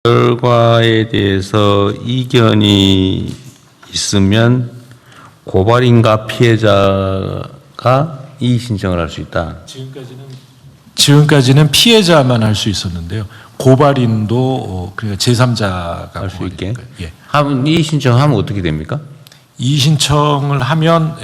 결과에 대해서 이견이 있으면 고발인가 피해자가 이의 신청을 할 수 있다. 지금까지는 피해자만 할 수 있었는데요. 고발인도 그러니까 제3자가 할 수 있게. 예. 하면 이의 신청하면 어떻게 됩니까? 이의 신청을 하면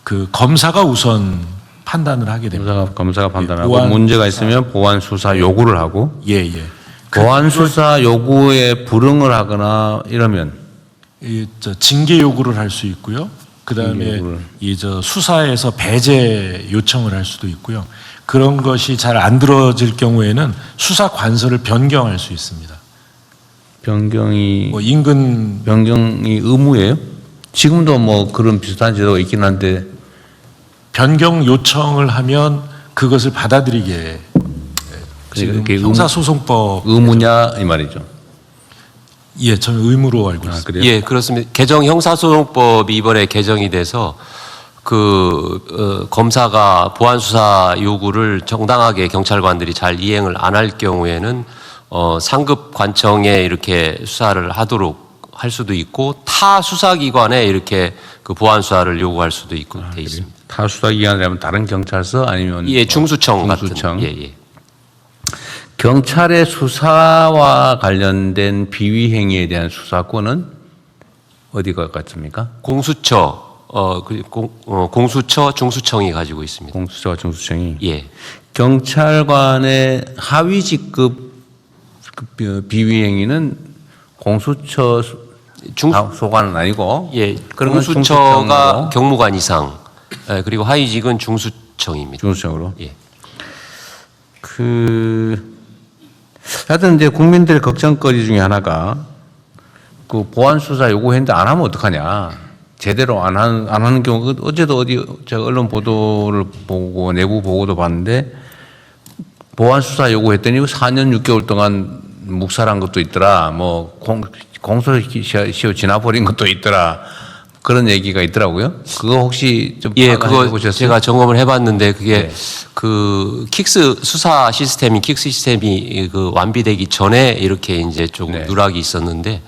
그 검사가 우선 판단을 하게 됩니다. 검사가 판단하고 보안 문제가 있으면 보완 수사 요구를 하고 예. 보완 수사 요구에 불응을 하거나 이러면 징계 요구를 할 수 있고요. 그다음에 수사에서 배제 요청을 할 수도 있고요. 그런 것이 잘 안 들어질 경우에는 수사 관서를 변경할 수 있습니다. 변경이 변경이 의무예요? 지금도 뭐 그런 비슷한 제도가 있긴 한데 변경 요청을 하면 그것을 받아들이게 지금 형사소송법 의무냐 이 말이죠. 예, 저는 의무로 알고 있습니다. 그래요? 예, 그렇습니다. 개정 형사소송법이 이번에 개정이 돼서 검사가 보완 수사 요구를 정당하게 경찰관들이 잘 이행을 안 할 경우에는 상급 관청에 이렇게 수사를 하도록 할 수도 있고 타 수사기관에 이렇게 그 보완 수사를 요구할 수도 있고 돼 있습니다. 타 수사기관이라면 다른 경찰서 아니면 예, 중수청 같은. 예. 경찰의 수사와 관련된 비위 행위에 대한 수사권은 어디가 같습니까? 공수처, 공수처, 중수청이 가지고 있습니다. 공수처와 중수청이. 예. 경찰관의 하위 직급 비위 행위는 공수처 소관은 아니고. 예. 그런 공수처가 경무관 이상, 그리고 하위직은 중수청입니다. 중수청으로. 예. 하여튼 이제 국민들의 걱정거리 중에 하나가 그 보완 수사 요구했는데 안 하면 어떡하냐. 제대로 안 하는 경우 어제도 제가 언론 보도를 보고 내부 보고도 봤는데 보완 수사 요구했더니 4년 6개월 동안 묵살한 것도 있더라. 뭐 공소시효 지나버린 것도 있더라. 그런 얘기가 있더라고요. 그거 혹시 좀 그거 해보셨어요? 제가 점검을 해봤는데 그게 네. 그 킥스 시스템이 그 완비되기 전에 이렇게 이제 조금 네. 누락이 있었는데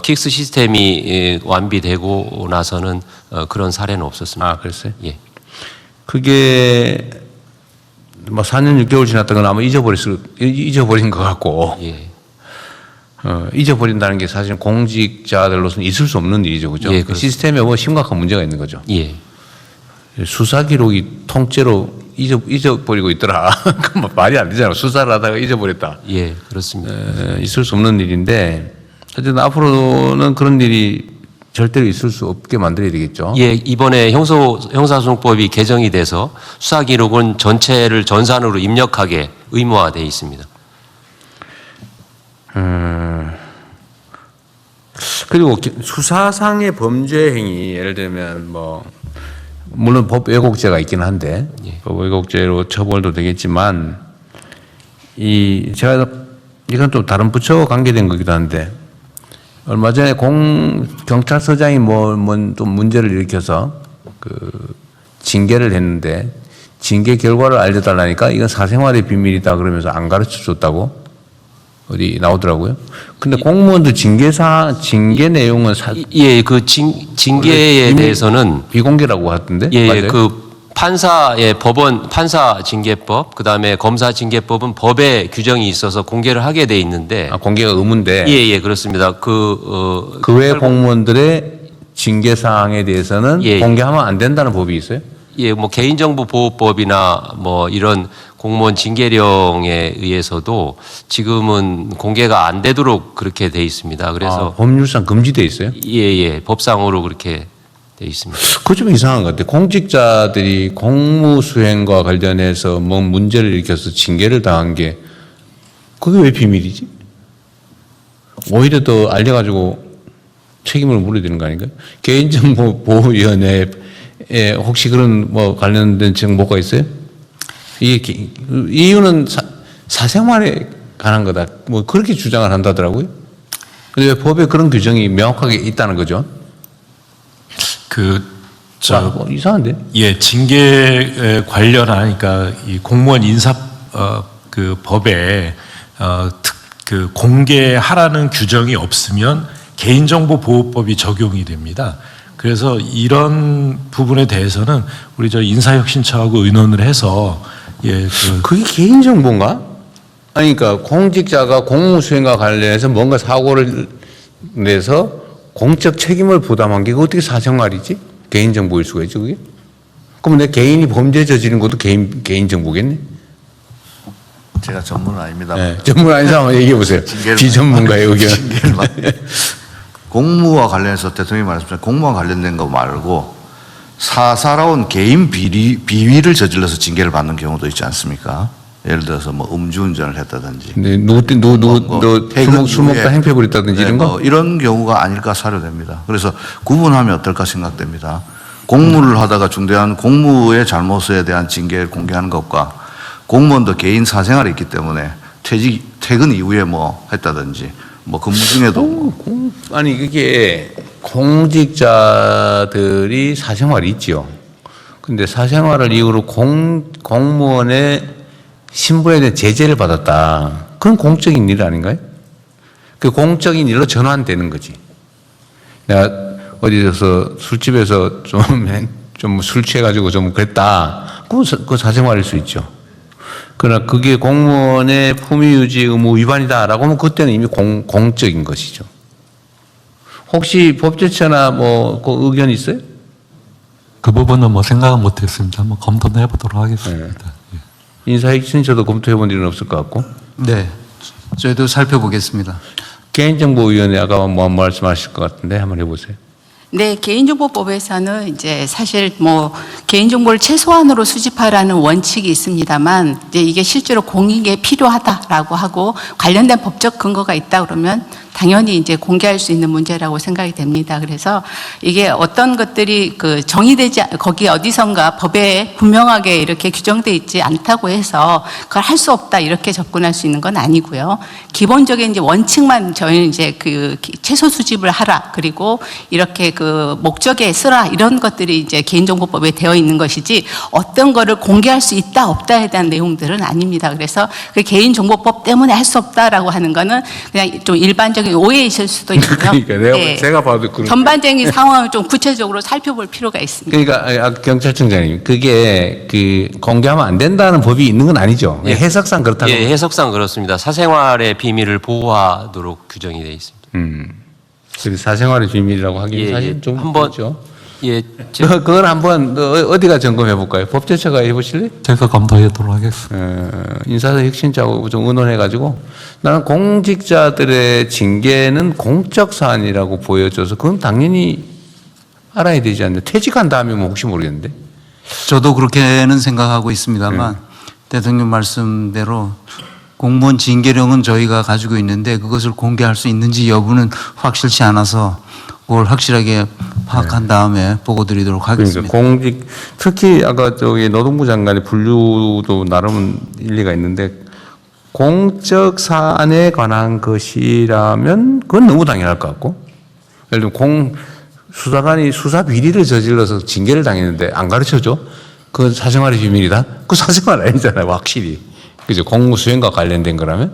킥스 시스템이 완비되고 나서는 그런 사례는 없었습니다. 아, 그랬어요? 예. 그게 뭐 4년 6개월 지났던 건 아마 잊어버린 것 같고. 예. 잊어버린다는 게 사실 공직자들로서는 있을 수 없는 일이죠. 그죠? 예, 그 시스템에 뭐 심각한 문제가 있는 거죠. 예. 수사 기록이 통째로 잊어버리고 있더라. 그건 말이 안 되잖아요. 수사를 하다가 잊어버렸다. 예, 그렇습니다. 있을 수 없는 일인데, 어쨌든 앞으로는 그런 일이 절대로 있을 수 없게 만들어야 되겠죠. 예, 이번에 형사소송법이 개정이 돼서 수사 기록은 전체를 전산으로 입력하게 의무화되어 있습니다. 그리고 수사상의 범죄 행위, 예를 들면 뭐, 물론 법 왜곡죄가 있긴 한데, 예. 법 왜곡죄로 처벌도 되겠지만, 제가, 이건 또 다른 부처와 관계된 거기도 한데, 얼마 전에 경찰서장이 또 문제를 일으켜서 징계를 했는데, 징계 결과를 알려달라니까 이건 사생활의 비밀이다 그러면서 안 가르쳐 줬다고 어디 나오더라고요. 근데 공무원들 징계 내용은 징계에 대해서는 비공개라고 하던데. 예, 맞아요? 그 법원 판사 징계법, 그다음에 검사 징계법은 법에 규정이 있어서 공개를 하게 돼 있는데 공개가 의무인데. 예, 그렇습니다. 그 외 공무원들의 징계 사항에 대해서는 공개하면 안 된다는 법이 있어요? 예, 뭐 개인정보보호법이나 뭐 이런 공무원 징계령에 의해서도 지금은 공개가 안 되도록 그렇게 돼 있습니다. 그래서 법률상 금지돼 있어요? 예, 법상으로 그렇게 돼 있습니다. 그거 좀 이상한 것 같아요. 공직자들이 공무 수행과 관련해서 뭐 문제를 일으켜서 징계를 당한 게 그게 왜 비밀이지? 오히려 더 알려가지고 책임을 물어야 되는 거 아닌가요? 개인정보보호위원회에 혹시 그런 뭐 관련된 정보가 있어요? 이게 이유는 사생활에 관한 거다. 뭐 그렇게 주장을 한다더라고요. 근데 왜 법에 그런 규정이 명확하게 있다는 거죠? 이상한데? 예, 징계 관련하니까 이 공무원 인사 그 법에 그 공개하라는 규정이 없으면 개인정보보호법이 적용이 됩니다. 그래서 이런 부분에 대해서는 우리 저 인사혁신처하고 의논을 해서 그게 개인정보인가? 아니, 그러니까 공직자가 공무수행과 관련해서 뭔가 사고를 내서 공적 책임을 부담한 게 어떻게 사생활이지? 개인정보일 수가 있죠, 그게? 그럼 내 개인이 범죄 저지른 것도 개인정보겠네? 제가 전문은 아닙니다. 네, 전문 아닌 사람 얘기해 보세요. 비전문가의 의견. 공무와 관련해서 대통령이 말씀하신 공무와 관련된 거 말고 사사로운 개인 비위를 저질러서 징계를 받는 경우도 있지 않습니까? 예를 들어서 뭐 음주운전을 했다든지, 네, 술 먹다 행패 부렸다든지 이런 거? 이런 경우가 아닐까 사료됩니다. 그래서 구분하면 어떨까 생각됩니다. 공무를 하다가 중대한 공무의 잘못에 대한 징계를 공개하는 것과 공무원도 개인 사생활이 있기 때문에 퇴근 이후에 뭐 했다든지 뭐 근무 중에도 아니 그게 공직자들이 사생활이 있죠. 근데 사생활을 이유로 공무원의 신분에 대한 제재를 받았다. 그건 공적인 일 아닌가요? 그 공적인 일로 전환되는 거지. 내가 어디서 술집에서 좀 술 취해가지고 좀 그랬다. 그건 사생활일 수 있죠. 그러나 그게 공무원의 품위유지 의무 위반이다라고 하면 그때는 이미 공적인 것이죠. 혹시 법제처나 뭐 그 의견 있어요? 그 부분은 뭐 생각은 못했습니다. 한번 검토는 해보도록 하겠습니다. 예. 인사혁신처도 검토해 본 일은 없을 것 같고. 네, 저희도 살펴보겠습니다. 개인정보위원회 아까 뭐 말씀하실 것 같은데 한번 해보세요. 네, 개인정보법에서는 이제 사실 뭐 개인정보를 최소한으로 수집하라는 원칙이 있습니다만 이제 이게 실제로 공익에 필요하다라고 하고 관련된 법적 근거가 있다 그러면 당연히 이제 공개할 수 있는 문제라고 생각이 됩니다. 그래서 이게 어떤 것들이 그 정의되지 거기 어디선가 법에 분명하게 이렇게 규정돼 있지 않다고 해서 그걸 할 수 없다 이렇게 접근할 수 있는 건 아니고요. 기본적인 이제 원칙만 저희는 이제 그 최소 수집을 하라 그리고 이렇게 그 목적에 쓰라 이런 것들이 이제 개인정보법에 되어 있는 것이지 어떤 거를 공개할 수 있다 없다에 대한 내용들은 아닙니다. 그래서 그 개인정보법 때문에 할 수 없다라고 하는 거는 그냥 좀 일반적인 오해이실 수도 있고요. 그러니까 제가 봐도 그런 전반적인 상황을 좀 구체적으로 살펴볼 필요가 있습니다. 그러니까 경찰청장님 그게 그 공개하면 안 된다는 법이 있는 건 아니죠. 예. 해석상 그렇다고. 예, 해석상 그렇습니다. 사생활의 비밀을 보호하도록 규정이 되어 있습니다. 그래서 사생활의 비밀이라고 하기는 예, 사실 예. 좀 한번 그렇죠. 예, 그걸 한번 어디가 점검해 볼까요? 법제처가 해보실래? 제가 검토하도록 하겠습니다. 인사혁신처하고 좀 의논해가지고 나는 공직자들의 징계는 공적 사안이라고 보여져서 그건 당연히 알아야 되지 않나. 퇴직한 다음에 뭐 혹시 모르겠는데. 저도 그렇게는 생각하고 있습니다만 대통령 말씀대로 공무원 징계령은 저희가 가지고 있는데 그것을 공개할 수 있는지 여부는 확실치 않아서 그걸 확실하게 파악한 다음에 보고 드리도록 하겠습니다. 그러니까 특히 아까 저기 노동부 장관의 분류도 나름은 일리가 있는데 공적 사안에 관한 것이라면 그건 너무 당연할 것 같고 예를 들면 수사관이 수사 비리를 저질러서 징계를 당했는데 안 가르쳐줘? 그건 사생활의 비밀이다? 그 사생활 아니잖아요, 확실히. 그죠? 공무 수행과 관련된 거라면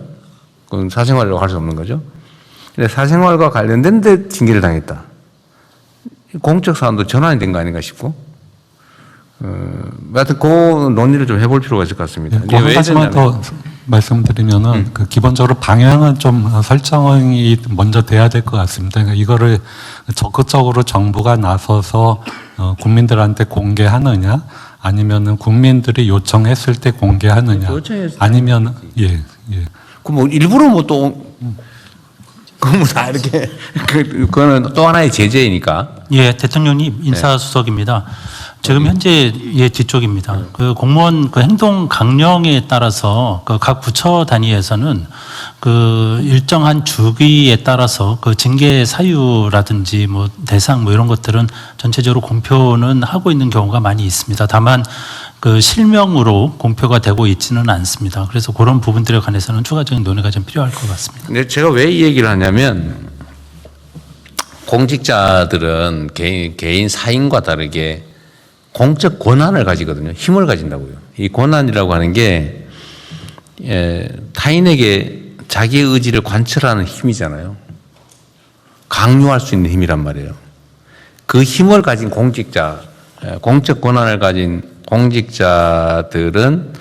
그건 사생활이라고 할 수 없는 거죠. 근데 사생활과 관련된데 징계를 당했다. 공적 사안도 전환이 된 거 아닌가 싶고. 하여튼 그 논의를 좀 해볼 필요가 있을 것 같습니다. 네, 한 가지만 더 말씀드리면은 그 기본적으로 방향은 좀 설정이 먼저 돼야 될 것 같습니다. 그러니까 이거를 적극적으로 정부가 나서서 국민들한테 공개하느냐, 아니면은 국민들이 요청했을 때 공개하느냐, 아니면 예. 그뭐 일부러 뭐 또 그거 뭐 다 이렇게 그거는 또 하나의 제재이니까. 예, 대통령님 인사수석입니다. 지금 현재 예 뒤쪽입니다. 그 공무원 그 행동 강령에 따라서 그 각 부처 단위에서는 그 일정한 주기에 따라서 그 징계 사유라든지 뭐 대상 뭐 이런 것들은 전체적으로 공표는 하고 있는 경우가 많이 있습니다. 다만 그 실명으로 공표가 되고 있지는 않습니다. 그래서 그런 부분들에 관해서는 추가적인 논의가 좀 필요할 것 같습니다. 근데 제가 왜 이 얘기를 하냐면 공직자들은 개인 사인과 다르게 공적 권한을 가지거든요. 힘을 가진다고요. 이 권한이라고 하는 게 타인에게 자기의 의지를 관철하는 힘이잖아요. 강요할 수 있는 힘이란 말이에요. 그 힘을 가진 공직자, 공적 권한을 가진 공직자들은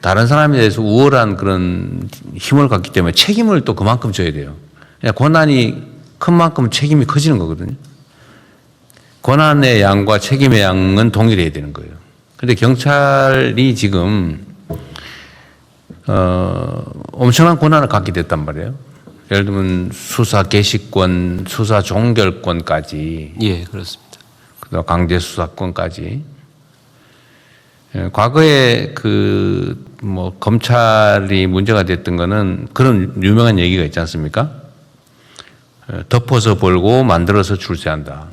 다른 사람에 대해서 우월한 그런 힘을 갖기 때문에 책임을 또 그만큼 져야 돼요. 권한이 큰 만큼 책임이 커지는 거거든요. 권한의 양과 책임의 양은 동일해야 되는 거예요. 그런데 경찰이 지금 엄청난 권한을 갖게 됐단 말이에요. 예를 들면 수사 개시권, 수사 종결권까지, 예, 그렇습니다. 그다음 강제 수사권까지. 과거에 뭐 검찰이 문제가 됐던 거는 그런 유명한 얘기가 있지 않습니까? 덮어서 벌고 만들어서 출세한다.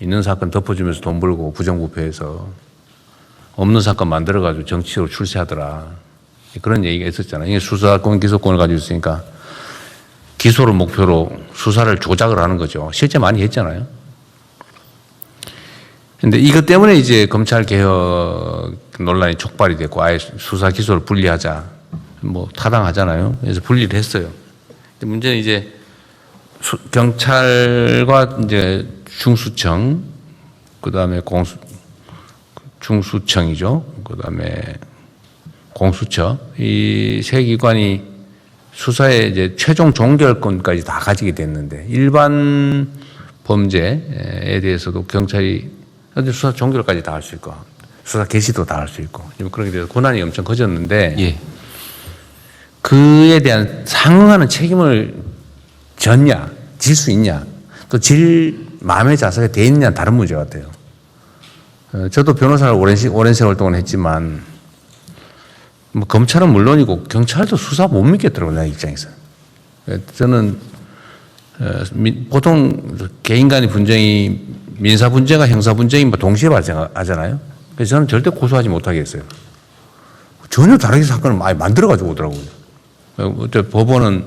있는 사건 덮어주면서 돈 벌고 부정부패해서 없는 사건 만들어가지고 정치적으로 출세하더라. 그런 얘기가 있었잖아요. 이게 수사권, 기소권을 가지고 있으니까 기소를 목표로 수사를 조작을 하는 거죠. 실제 많이 했잖아요. 근데 이것 때문에 이제 검찰 개혁 논란이 촉발이 됐고 아예 수사 기소를 분리하자. 뭐 타당하잖아요. 그래서 분리를 했어요. 근데 문제는 이제 경찰과 이제 중수청, 그다음에 중수청이죠. 그다음에 공수처 이 세 기관이 수사의 이제 최종 종결권까지 다 가지게 됐는데 일반 범죄에 대해서도 경찰이 수사 종결까지 다 할 수 있고 수사 개시도 다 할 수 있고 그렇게 돼서 권한이 엄청 커졌는데 예. 그에 대한 상응하는 책임을 졌냐, 질 수 있냐, 또 질 마음의 자세가 돼 있느냐는 다른 문제 같아요. 저도 변호사를 오랜 세월 동안 했지만 뭐 검찰은 물론이고 경찰도 수사 못 믿겠더라고요, 내 입장에서. 저는 보통 개인 간의 분쟁이 민사 분쟁과 형사 분쟁이 뭐 동시에 발생하잖아요. 그래서 저는 절대 고소하지 못하겠어요. 전혀 다르게 사건을 많이 만들어가지고 오더라고요. 법원은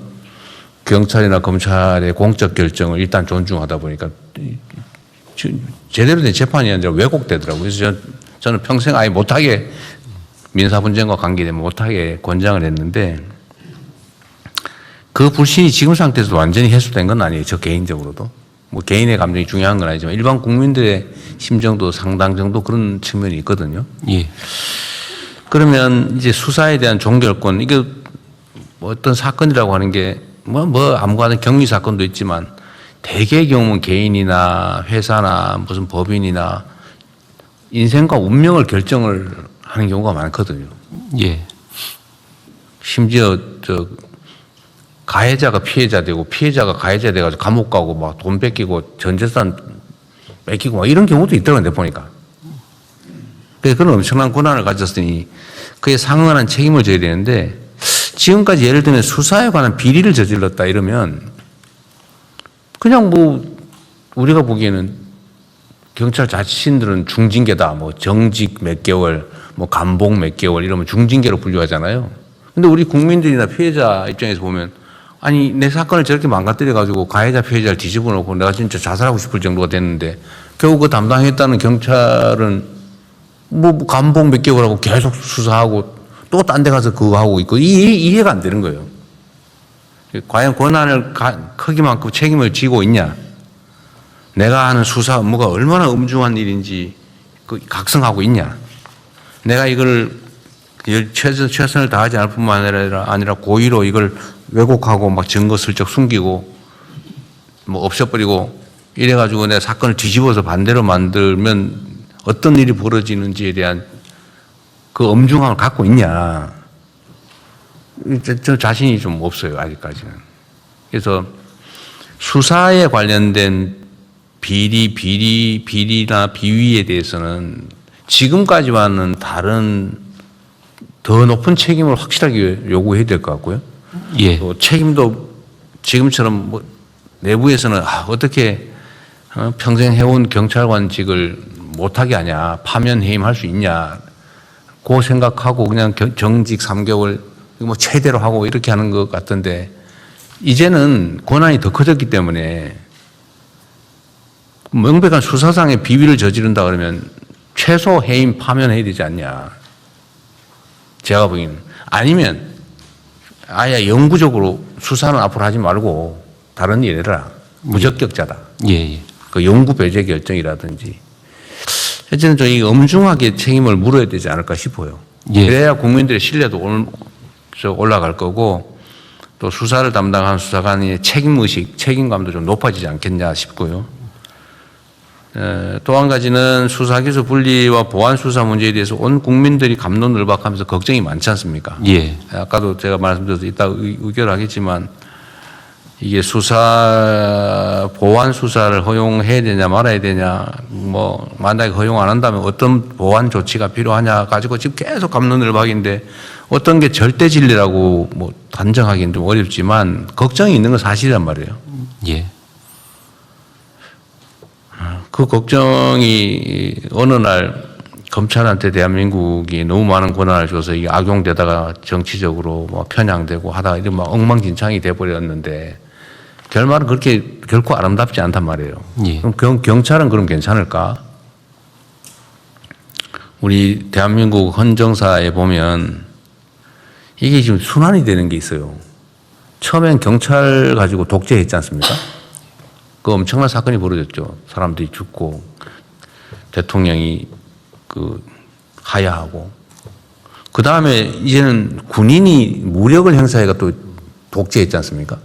경찰이나 검찰의 공적 결정을 일단 존중하다 보니까 제대로 된 재판이 아니라 왜곡되더라고요. 그래서 저는 평생 아예 못하게 민사 분쟁과 관계되면 못하게 권장을 했는데 그 불신이 지금 상태에서 완전히 해소된 건 아니에요. 저 개인적으로도. 뭐 개인의 감정이 중요한 건 아니지만 일반 국민들의 심정도 상당 정도 그런 측면이 있거든요. 예. 그러면 이제 수사에 대한 종결권, 이게 뭐 어떤 사건이라고 하는 게 아무거나 경위 사건도 있지만 대개의 경우는 개인이나 회사나 무슨 법인이나 인생과 운명을 결정을 하는 경우가 많거든요. 예. 심지어 가해자가 피해자 되고 피해자가 가해자 돼가지고 감옥 가고 막 돈 뺏기고 전 재산 뺏기고 막 이런 경우도 있더라고요, 내가 보니까. 그래서 그런 엄청난 권한을 가졌으니 그에 상응하는 책임을 져야 되는데 지금까지 예를 들면 수사에 관한 비리를 저질렀다 이러면 그냥 뭐 우리가 보기에는 경찰 자신들은 중징계다, 뭐 정직 몇 개월, 뭐 감봉 몇 개월 이러면 중징계로 분류하잖아요. 근데 우리 국민들이나 피해자 입장에서 보면 아니 내 사건을 저렇게 망가뜨려 가지고 가해자 피해자를 뒤집어 놓고 내가 진짜 자살하고 싶을 정도가 됐는데 결국 그 담당했다는 경찰은 뭐 감봉 몇 개월하고 계속 수사하고 또 딴 데 가서 그거 하고 있고 이해가 안 되는 거예요. 과연 권한을 크기만큼 책임을 지고 있냐? 내가 하는 수사 업무가 얼마나 엄중한 일인지 각성하고 있냐? 내가 이걸 최선을 다하지 않을 뿐만 아니라 고의로 이걸 왜곡하고 막 증거 슬쩍 숨기고 뭐 없애버리고 이래가지고 내가 사건을 뒤집어서 반대로 만들면 어떤 일이 벌어지는지에 대한 그 엄중함을 갖고 있냐. 저 자신이 좀 없어요, 아직까지는. 그래서 수사에 관련된 비리나 비위에 대해서는 지금까지와는 다른 더 높은 책임을 확실하게 요구해야 될 것 같고요. 예. 또 책임도 지금처럼 뭐 내부에서는 어떻게 평생 해온 경찰관직을 못하게 하냐, 파면 해임할 수 있냐, 그 생각하고 그냥 정직 3개월 뭐 최대로 하고 이렇게 하는 것 같던데 이제는 권한이 더 커졌기 때문에 명백한 수사상의 비위를 저지른다 그러면 최소 해임 파면해야 되지 않냐. 제가 보기에는. 아니면 아예 영구적으로 수사는 앞으로 하지 말고 다른 일 해라. 무적격자다. 예, 예. 그 영구 배제 결정이라든지. 현재는 좀 이 엄중하게 책임을 물어야 되지 않을까 싶어요. 예. 그래야 국민들의 신뢰도 올라갈 거고 또 수사를 담당하는 수사관의 책임의식, 책임감도 좀 높아지지 않겠냐 싶고요. 또 한 가지는 수사기소 분리와 보안 수사 문제에 대해서 온 국민들이 갑론을박하면서 걱정이 많지 않습니까? 예. 아까도 제가 말씀드려서 이따 의결하겠지만 이게 보안 수사를 허용해야 되냐 말아야 되냐 뭐 만약에 허용 안 한다면 어떤 보안 조치가 필요하냐 가지고 지금 계속 갑론을박인데 어떤 게 절대 진리라고 뭐 단정하기는 좀 어렵지만 걱정이 있는 건 사실이란 말이에요. 예. 그 걱정이 어느 날 검찰한테 대한민국이 너무 많은 권한을 줘서 이게 악용되다가 정치적으로 뭐 편향되고 하다가 이런 막 엉망진창이 돼버렸는데 결말은 그렇게 결코 아름답지 않단 말이에요. 예. 그럼 경찰은 그럼 괜찮을까? 우리 대한민국 헌정사에 보면 이게 지금 순환이 되는 게 있어요. 처음엔 경찰 가지고 독재했지 않습니까? 그 엄청난 사건이 벌어졌죠. 사람들이 죽고 대통령이 하야하고 그 다음에 이제는 군인이 무력을 행사해가 또 독재했지 않습니까?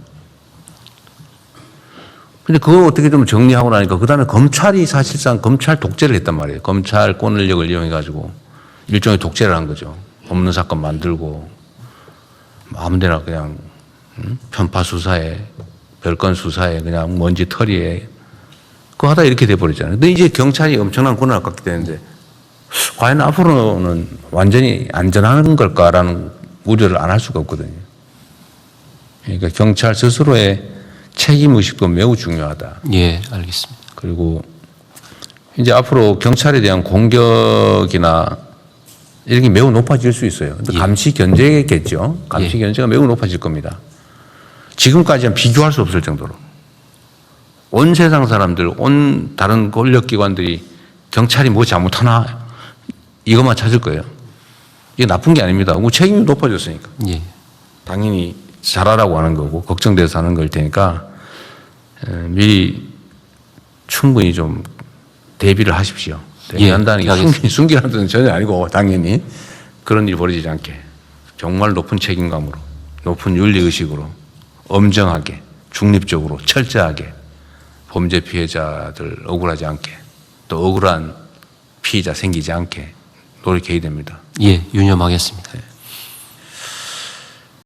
근데 그거 어떻게 좀 정리하고 나니까 그 다음에 검찰이 사실상 검찰 독재를 했단 말이에요. 검찰 권력을 이용해가지고 일종의 독재를 한 거죠. 없는 사건 만들고 아무데나 그냥 편파 수사에 별건 수사에 그냥 먼지 털이에 그거 하다 이렇게 돼버렸잖아요. 근데 이제 경찰이 엄청난 권한을 갖게 되는데 과연 앞으로는 완전히 안전한 걸까라는 우려를 안 할 수가 없거든요. 그러니까 경찰 스스로의 책임의식도 매우 중요하다. 예, 알겠습니다. 그리고 이제 앞으로 경찰에 대한 공격이나 이런 게 매우 높아질 수 있어요. 예. 감시 견제겠죠. 감시 견제가 매우 높아질 겁니다. 지금까지는 비교할 수 없을 정도로. 온 세상 사람들, 온 다른 권력기관들이 경찰이 뭐 잘못하나 이것만 찾을 거예요. 이게 나쁜 게 아닙니다. 책임이 높아졌으니까. 예. 당연히 잘하라고 하는 거고 걱정돼서 하는 걸 테니까 미리 충분히 좀 대비를 하십시오. 대비한다는 게 숨기라는 뜻은 전혀 아니고 당연히 그런 일이 벌어지지 않게 정말 높은 책임감으로 높은 윤리의식으로 엄정하게 중립적으로 철저하게 범죄 피해자들 억울하지 않게 또 억울한 피해자 생기지 않게 노력해야 됩니다. 예, 유념하겠습니다.